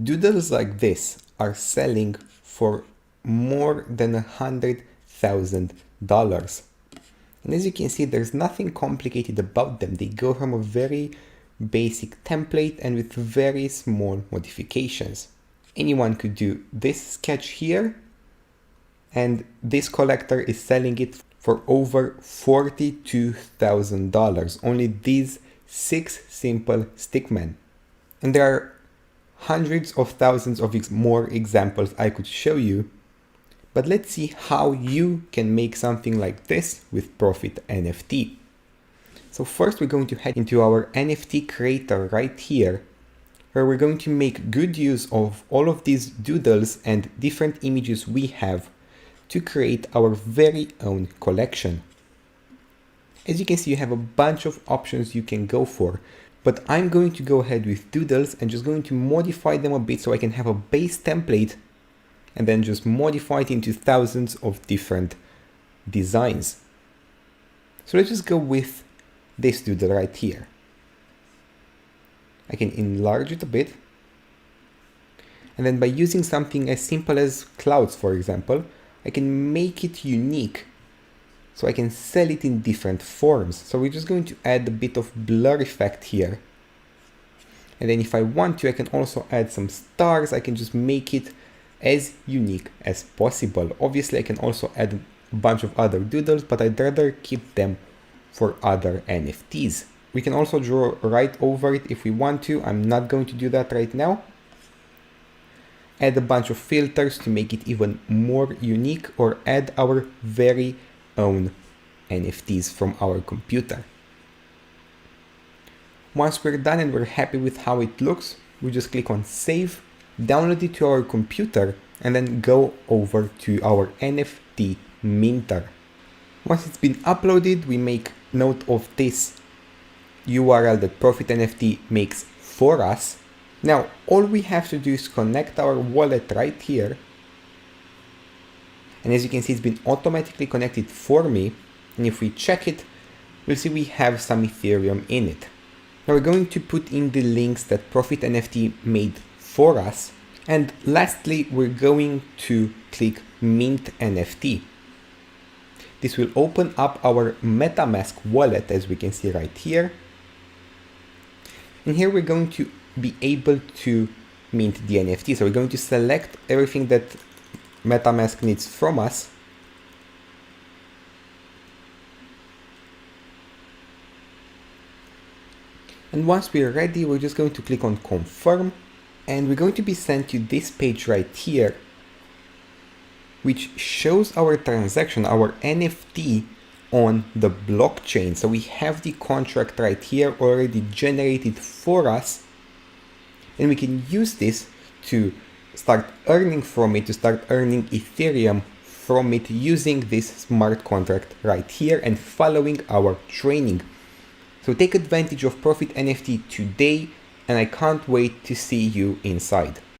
Doodles like this are selling for more than $100,000. And as you can see, there's nothing complicated about them. They go from a very basic template and with very small modifications. Anyone could do this sketch here, and this collector is selling it for over $42,000. Only these 6 simple stickmen. And there are hundreds of thousands of more examples I could show you. But let's see how you can make something like this with Profitnft. So first we're going to head into our NFT creator right here, where we're going to make good use of all of these doodles and different images we have to create our very own collection. As you can see, you have a bunch of options you can go for, but I'm going to go ahead with doodles and just going to modify them a bit so I can have a base template and then just modify it into thousands of different designs. So let's just go with this doodle right here. I can enlarge it a bit. And then by using something as simple as clouds, for example, I can make it unique. So I can sell it in different forms. So we're just going to add a bit of blur effect here. And then if I want to, I can also add some stars. I can just make it as unique as possible. Obviously, I can also add a bunch of other doodles, but I'd rather keep them for other NFTs. We can also draw right over it if we want to. I'm not going to do that right now. Add a bunch of filters to make it even more unique, or add our very own NFTs from our computer. Once we're done and we're happy with how it looks, we just click on save, download it to our computer, and then go over to our NFT minter. Once it's been uploaded, we make note of this URL that Profitnft makes for us. Now, all we have to do is connect our wallet right here. And as you can see, it's been automatically connected for me. And if we check it, we'll see we have some Ethereum in it. Now we're going to put in the links that Profitnft made for us. And lastly, we're going to click Mint NFT. This will open up our MetaMask wallet, as we can see right here. And here we're going to be able to mint the NFT. So we're going to select everything that MetaMask needs from us. And once we're ready, we're just going to click on confirm, and we're going to be sent to this page right here, which shows our transaction, our NFT on the blockchain. So we have the contract right here already generated for us, and we can use this to start earning from it, to start earning Ethereum from it using this smart contract right here and following our training. So take advantage of Profitnft today, and I can't wait to see you inside.